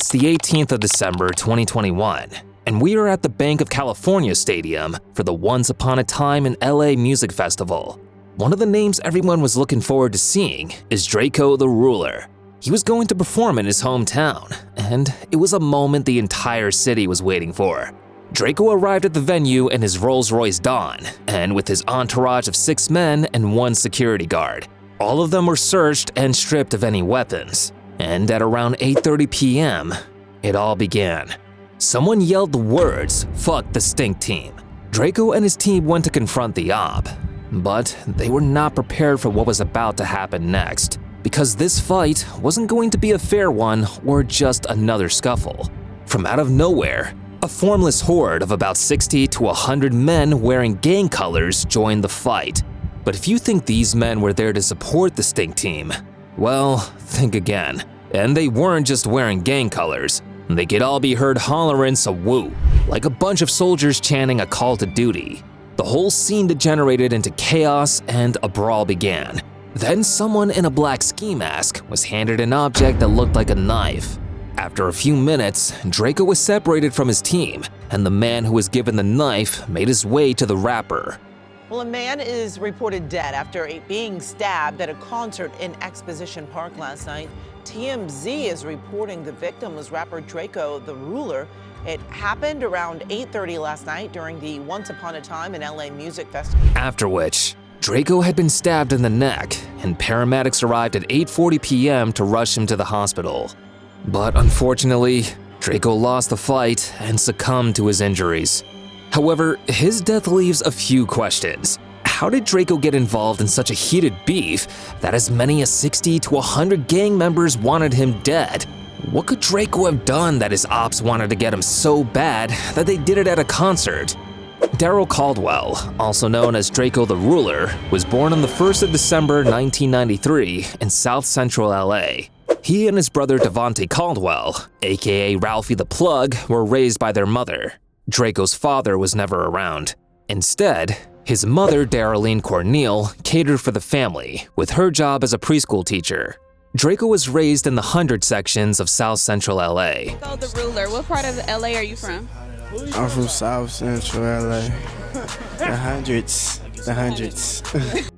It's the 18th of December 2021, and we are at the Bank of California Stadium for the Once Upon a Time in LA Music Festival. One of the names everyone was looking forward to seeing is Drakeo the Ruler. He was going to perform in his hometown, and it was a moment the entire city was waiting for. Drakeo arrived at the venue in his Rolls-Royce Dawn, and with his entourage of 6 men and 1 security guard. All of them were searched and stripped of any weapons. And at around 8:30 p.m., it all began. Someone yelled the words, "Fuck the stink team." Drakeo and his team went to confront the op, but they were not prepared for what was about to happen next, because this fight wasn't going to be a fair one or just another scuffle. From out of nowhere, a formless horde of about 60 to 100 men wearing gang colors joined the fight. But if you think these men were there to support the stink team, well, think again. And they weren't just wearing gang colors. They could all be heard hollering "Salute," like a bunch of soldiers chanting a call to duty. The whole scene degenerated into chaos and a brawl began. Then someone in a black ski mask was handed an object that looked like a knife. After a few minutes, Drakeo was separated from his team, and the man who was given the knife made his way to the rapper. Well, a man is reported dead after being stabbed at a concert in Exposition Park last night. TMZ is reporting the victim was rapper Drakeo the Ruler. It happened around 8:30 last night during the Once Upon a Time in LA Music Festival. After which, Drakeo had been stabbed in the neck, and paramedics arrived at 8:40 p.m. to rush him to the hospital. But unfortunately, Drakeo lost the fight and succumbed to his injuries. However, his death leaves a few questions. How did Drakeo get involved in such a heated beef that as many as 60 to 100 gang members wanted him dead? What could Drakeo have done that his ops wanted to get him so bad that they did it at a concert? Daryl Caldwell, also known as Drakeo the Ruler, was born on the 1st of December 1993 in South Central LA. He and his brother Devontae Caldwell, aka Ralphie the Plug, were raised by their mother. Drakeo's father was never around. Instead, his mother, Darylene Corneal, catered for the family, with her job as a preschool teacher. Drakeo was raised in the 100 sections of South Central LA. So the Ruler, what part of LA are you from? I'm from South Central LA. The hundreds.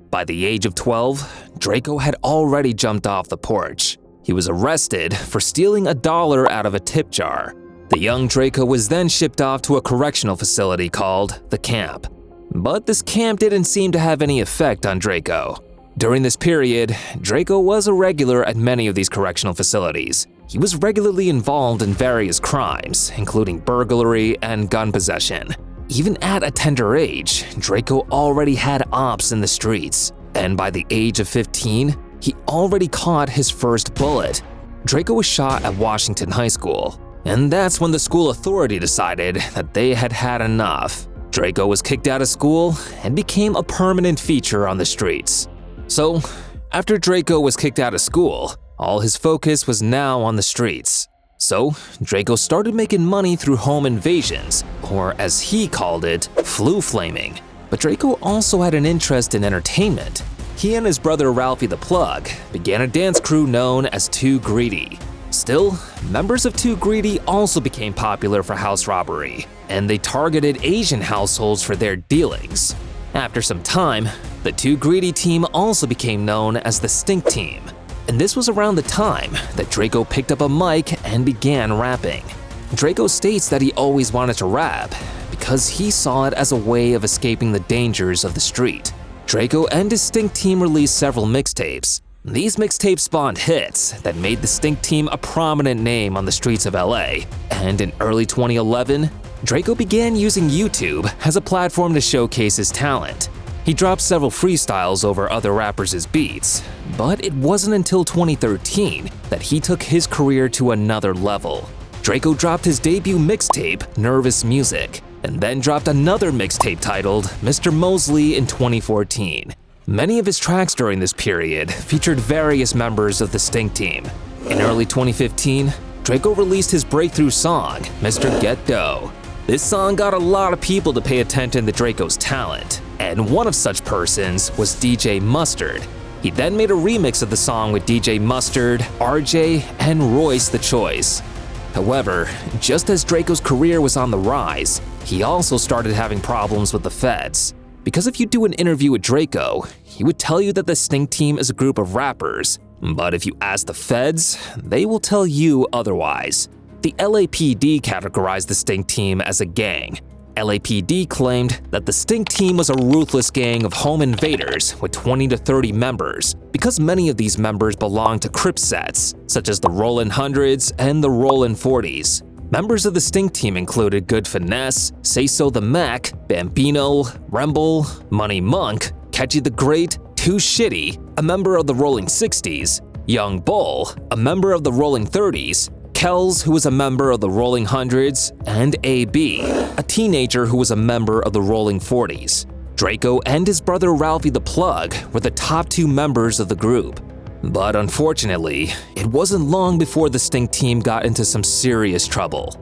By the age of 12, Drakeo had already jumped off the porch. He was arrested for stealing $1 out of a tip jar. The young Drakeo was then shipped off to a correctional facility called the Camp. But this camp didn't seem to have any effect on Drakeo. During this period, Drakeo was a regular at many of these correctional facilities. He was regularly involved in various crimes, including burglary and gun possession. Even at a tender age, Drakeo already had ops in the streets. And by the age of 15, he already caught his first bullet. Drakeo was shot at Washington High School. And that's when the school authority decided that they had had enough. Drakeo was kicked out of school and became a permanent feature on the streets. So, after Drakeo was kicked out of school, all his focus was now on the streets. So, Drakeo started making money through home invasions, or as he called it, flu flaming. But Drakeo also had an interest in entertainment. He and his brother Ralphie the Plug began a dance crew known as Too Greedy. Still, members of Too Greedy also became popular for house robbery, and they targeted Asian households for their dealings. After some time, the Too Greedy team also became known as the Stink Team, and this was around the time that Drakeo picked up a mic and began rapping. Drakeo states that he always wanted to rap because he saw it as a way of escaping the dangers of the street. Drakeo and his Stink Team released several mixtapes. These mixtapes spawned hits that made the Stink Team a prominent name on the streets of LA, and in early 2011, Drakeo began using YouTube as a platform to showcase his talent. He dropped several freestyles over other rappers' beats, but it wasn't until 2013 that he took his career to another level. Drakeo dropped his debut mixtape, Nervous Music, and then dropped another mixtape titled Mr. Mosley in 2014. Many of his tracks during this period featured various members of the Stink Team. In early 2015, Drakeo released his breakthrough song, Mr. Get Dough. This song got a lot of people to pay attention to Drakeo's talent, and one of such persons was DJ Mustard. He then made a remix of the song with DJ Mustard, RJ, and Royce the Choice. However, just as Draco's career was on the rise, he also started having problems with the feds. Because if you do an interview with Draco, he would tell you that the Stink Team is a group of rappers, but if you ask the feds, they will tell you otherwise. The LAPD categorized the Stink Team as a gang. LAPD claimed that the Stink Team was a ruthless gang of home invaders with 20 to 30 members, because many of these members belonged to Crip sets, such as the Rollin' Hundreds and the Rollin' 40s. Members of the Stink Team included Good Finesse, Say So the Mac, Bambino, Remble, Money Monk, Catchy the Great, Too Shitty, a member of the Rolling 60s, Young Bull, a member of the Rolling 30s, Kells, who was a member of the Rolling Hundreds, and AB, a teenager who was a member of the Rolling 40s. Draco and his brother Ralphie the Plug were the top two members of the group. But unfortunately, it wasn't long before the Stink Team got into some serious trouble.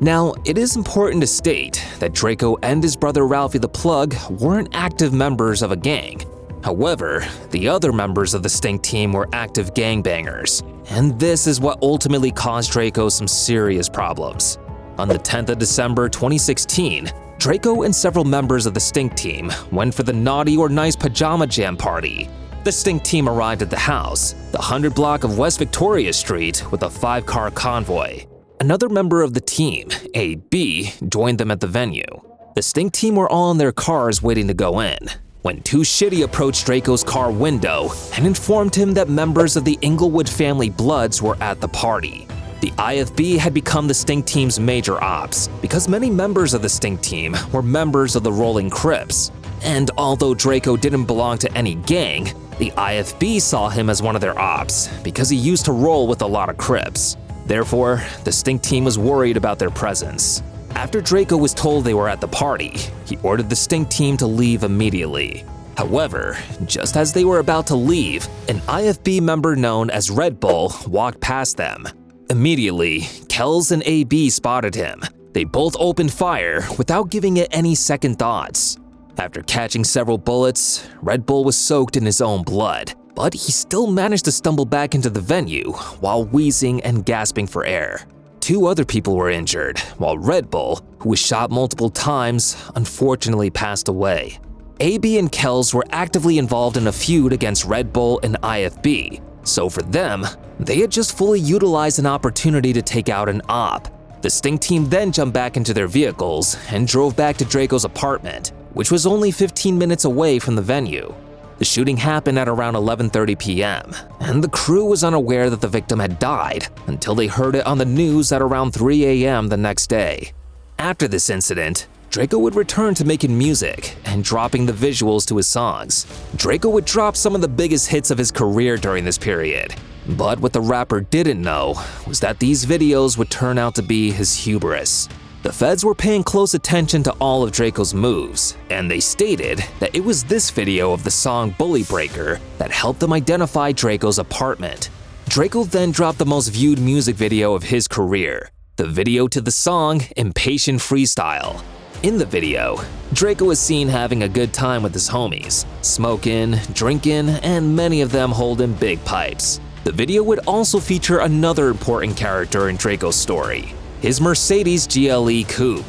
Now, it is important to state that Draco and his brother Ralphie the Plug weren't active members of a gang. However, the other members of the Stink Team were active gangbangers, and this is what ultimately caused Draco some serious problems. On the 10th of December 2016, Draco and several members of the Stink Team went for the Naughty or Nice Pajama Jam party. The Stink Team arrived at the house, the 100 block of West Victoria Street, with a 5-car convoy. Another member of the team, AB, joined them at the venue. The Stink Team were all in their cars waiting to go in, when Too Shitty approached Draco's car window and informed him that members of the Inglewood family Bloods were at the party. The IFB had become the Stink Team's major ops, because many members of the Stink Team were members of the Rolling Crips. And although Draco didn't belong to any gang, the IFB saw him as one of their ops, because he used to roll with a lot of Crips. Therefore, the Stink Team was worried about their presence. After Draco was told they were at the party, he ordered the Stink Team to leave immediately. However, just as they were about to leave, an IFB member known as Red Bull walked past them. Immediately, Kells and AB spotted him. They both opened fire without giving it any second thoughts. After catching several bullets, Red Bull was soaked in his own blood, but he still managed to stumble back into the venue while wheezing and gasping for air. 2 other people were injured, while Red Bull, who was shot multiple times, unfortunately passed away. AB and Kells were actively involved in a feud against Red Bull and IFB, so for them, they had just fully utilized an opportunity to take out an op. The Stink Team then jumped back into their vehicles and drove back to Draco's apartment, which was only 15 minutes away from the venue. The shooting happened at around 11:30 p.m., and the crew was unaware that the victim had died until they heard it on the news at around 3 a.m. the next day. After this incident, Draco would return to making music and dropping the visuals to his songs. Draco would drop some of the biggest hits of his career during this period. But what the rapper didn't know was that these videos would turn out to be his hubris. The feds were paying close attention to all of Draco's moves, and they stated that it was this video of the song Bully Breaker that helped them identify Draco's apartment. Draco then dropped the most viewed music video of his career, the video to the song Impatient Freestyle. In the video, Draco is seen having a good time with his homies, smoking, drinking, and many of them holding big pipes. The video would also feature another important character in Draco's story, his Mercedes GLE Coupe.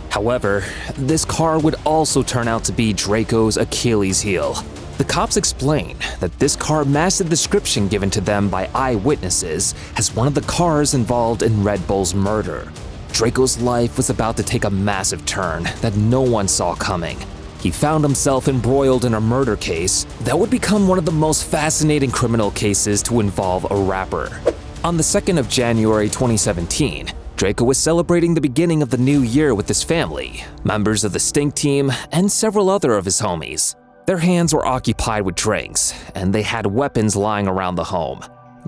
However, this car would also turn out to be Draco's Achilles heel. The cops explained that this car matched the description given to them by eyewitnesses as one of the cars involved in Red Bull's murder. Draco's life was about to take a massive turn that no one saw coming. He found himself embroiled in a murder case that would become one of the most fascinating criminal cases to involve a rapper. On the 2nd of January 2017, Draco was celebrating the beginning of the new year with his family, members of the Stink Team, and several other of his homies. Their hands were occupied with drinks, and they had weapons lying around the home.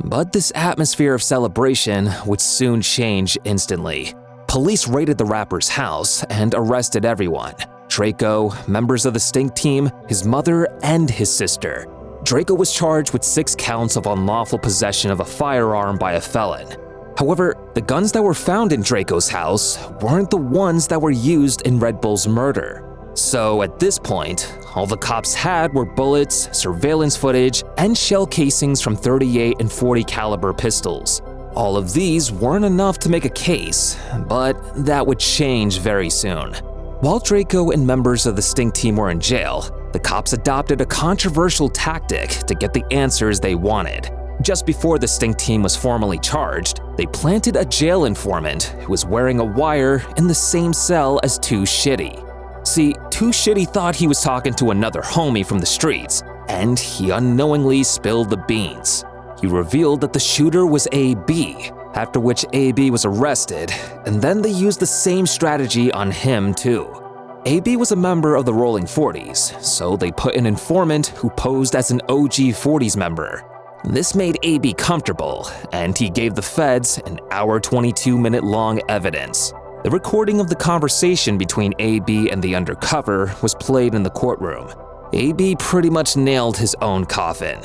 But this atmosphere of celebration would soon change instantly. Police raided the rapper's house and arrested everyone: Draco, members of the Stink Team, his mother, and his sister. Draco was charged with 6 counts of unlawful possession of a firearm by a felon. However, the guns that were found in Draco's house weren't the ones that were used in Red Bull's murder. So at this point, all the cops had were bullets, surveillance footage, and shell casings from .38 and .40 caliber pistols. All of these weren't enough to make a case, but that would change very soon. While Drakeo and members of the Stink team were in jail, the cops adopted a controversial tactic to get the answers they wanted. Just before the Stink team was formally charged, they planted a jail informant who was wearing a wire in the same cell as Too Shitty. See, Too Shitty thought he was talking to another homie from the streets, and he unknowingly spilled the beans. He revealed that the shooter was AB, after which AB was arrested, and then they used the same strategy on him too. AB was a member of the Rolling 40s, so they put an informant who posed as an OG 40s member. This made AB comfortable, and he gave the feds an hour 22-minute long evidence. The recording of the conversation between AB and the undercover was played in the courtroom. AB pretty much nailed his own coffin.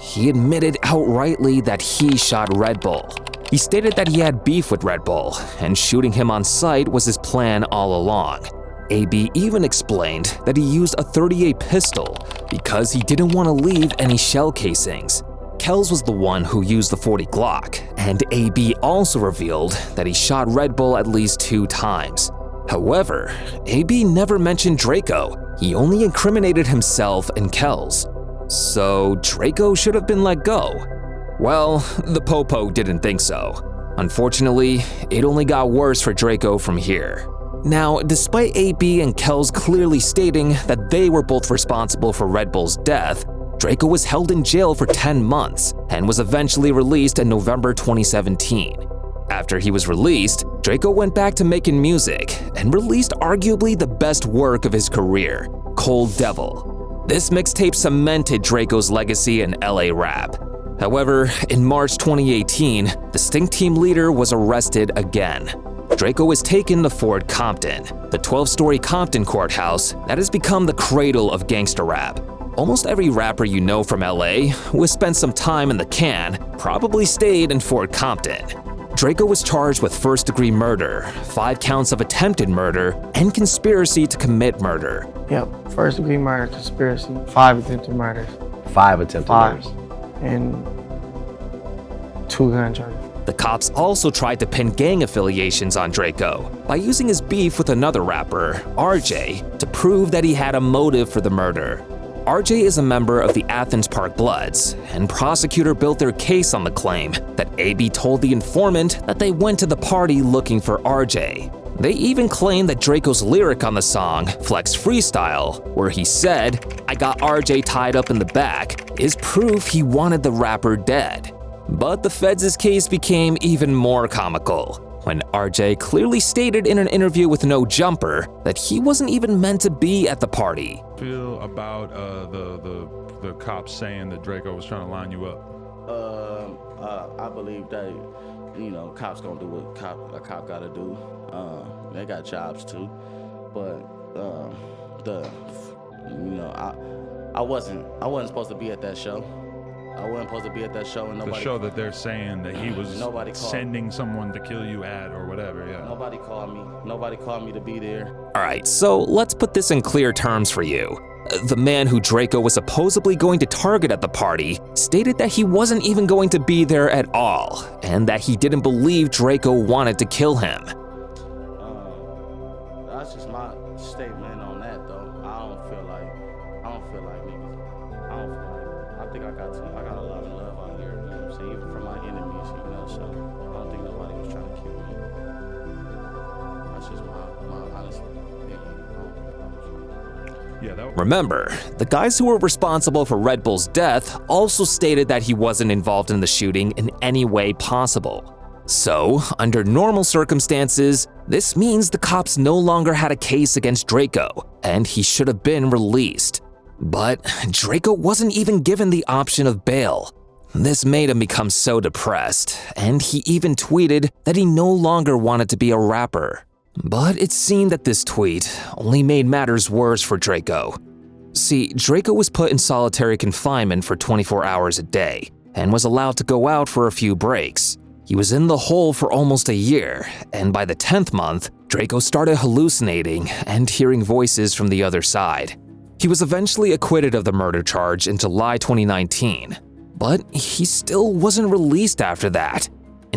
He admitted outrightly that he shot Red Bull. He stated that he had beef with Red Bull, and shooting him on sight was his plan all along. AB even explained that he used a .38 pistol because he didn't want to leave any shell casings. Kells was the one who used the .40 Glock, and AB also revealed that he shot Red Bull at least 2 times. However, AB never mentioned Drakeo. He only incriminated himself and Kells. So Drakeo should have been let go. Well, the Popo didn't think so. Unfortunately, it only got worse for Drakeo from here. Now, despite AB and Kells clearly stating that they were both responsible for Red Bull's death, Drakeo was held in jail for 10 months and was eventually released in November 2017. After he was released, Drakeo went back to making music and released arguably the best work of his career, Cold Devil. This mixtape cemented Drakeo's legacy in LA rap. However, in March 2018, the Stink team leader was arrested again. Drakeo was taken to Fort Compton, the 12-story Compton courthouse that has become the cradle of gangster rap. Almost every rapper you know from LA who has spent some time in the can probably stayed in Fort Compton. Drakeo was charged with first-degree murder, 5 counts of attempted murder, and conspiracy to commit murder. Yep, first-degree murder, conspiracy, 5 attempted murders. 5 attempted murders. And 2 gun charges. The cops also tried to pin gang affiliations on Drakeo by using his beef with another rapper, RJ, to prove that he had a motive for the murder. RJ is a member of the Athens Park Bloods, and prosecutor built their case on the claim that AB told the informant that they went to the party looking for RJ. They even claim that Drakeo's lyric on the song, Flex Freestyle, where he said, "I got RJ tied up in the back," is proof he wanted the rapper dead. But the feds' case became even more comical when RJ clearly stated in an interview with No Jumper that he wasn't even meant to be at the party. Feel about the cops saying that Drakeo was trying to line you up? I believe that, cops gonna do what a cop gotta do. They got jobs too, but I wasn't supposed to be at that show. I wasn't supposed to be at that show, and nobody. The show that they're saying that he was sending someone to kill you at or whatever, yeah. Nobody called me. Nobody called me to be there. Alright, so let's put this in clear terms for you. The man who Drakeo was supposedly going to target at the party stated that he wasn't even going to be there at all, and that he didn't believe Drakeo wanted to kill him. That's just my statement on that, though. I don't feel like niggas. I think I got a lot of love out here, you know what I'm saying? Even from my enemies, so I don't think nobody was trying to kill me. That's just my honest opinion. Remember, the guys who were responsible for Red Bull's death also stated that he wasn't involved in the shooting in any way possible. So, under normal circumstances, this means the cops no longer had a case against Drakeo, and he should have been released. But Drakeo wasn't even given the option of bail. This made him become so depressed, and he even tweeted that he no longer wanted to be a rapper. But it seemed that this tweet only made matters worse for Drakeo. See, Drakeo was put in solitary confinement for 24 hours a day, and was allowed to go out for a few breaks. He was in the hole for almost a year, and by the 10th month, Drakeo started hallucinating and hearing voices from the other side. He was eventually acquitted of the murder charge in July 2019, but he still wasn't released after that.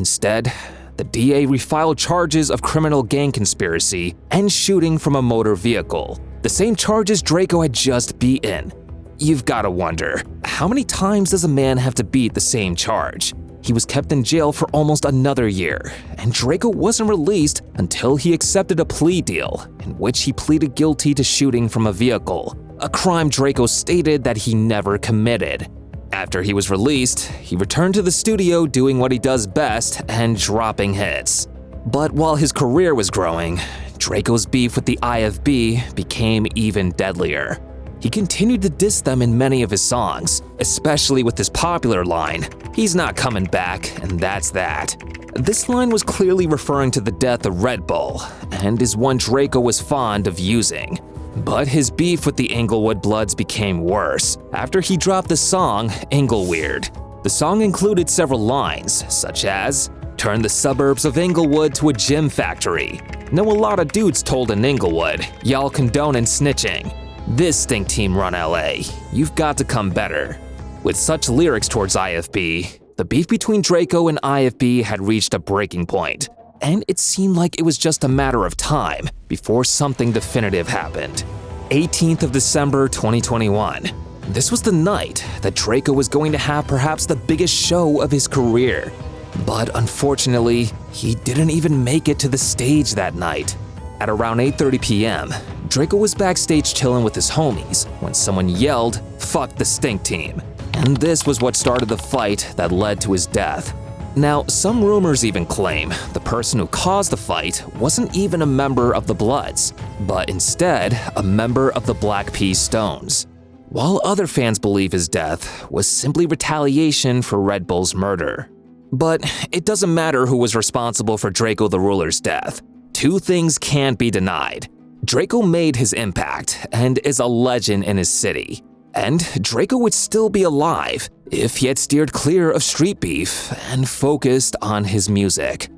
Instead, the DA refiled charges of criminal gang conspiracy and shooting from a motor vehicle, the same charges Drakeo had just beaten. You've gotta wonder, how many times does a man have to beat the same charge? He was kept in jail for almost another year, and Drakeo wasn't released until he accepted a plea deal in which he pleaded guilty to shooting from a vehicle, a crime Drakeo stated that he never committed. After he was released, he returned to the studio doing what he does best and dropping hits. But while his career was growing, Drakeo's beef with the IFB became even deadlier. He continued to diss them in many of his songs, especially with his popular line, "He's not coming back, and that's that." This line was clearly referring to the death of Red Bull, and is one Drakeo was fond of using. But his beef with the Inglewood Bloods became worse after he dropped the song Ingleweird. The song included several lines, such as, "Turn the suburbs of Inglewood to a gym factory. Know a lot of dudes told in Inglewood, y'all condoning snitching. This stink team run LA, you've got to come better." With such lyrics towards IFB, the beef between Drakeo and IFB had reached a breaking point, and it seemed like it was just a matter of time before something definitive happened. 18th of December 2021. This was the night that Drakeo was going to have perhaps the biggest show of his career. But unfortunately, he didn't even make it to the stage that night. At around 8:30 p.m., Drakeo was backstage chilling with his homies when someone yelled, "Fuck the stink team." And this was what started the fight that led to his death. Now, some rumors even claim the person who caused the fight wasn't even a member of the Bloods, but instead a member of the Black P Stones. While other fans believe his death was simply retaliation for Red Bull's murder. But it doesn't matter who was responsible for Drakeo the Ruler's death. Two things can't be denied. Drakeo made his impact and is a legend in his city. And Drakeo would still be alive if he had steered clear of street beef and focused on his music.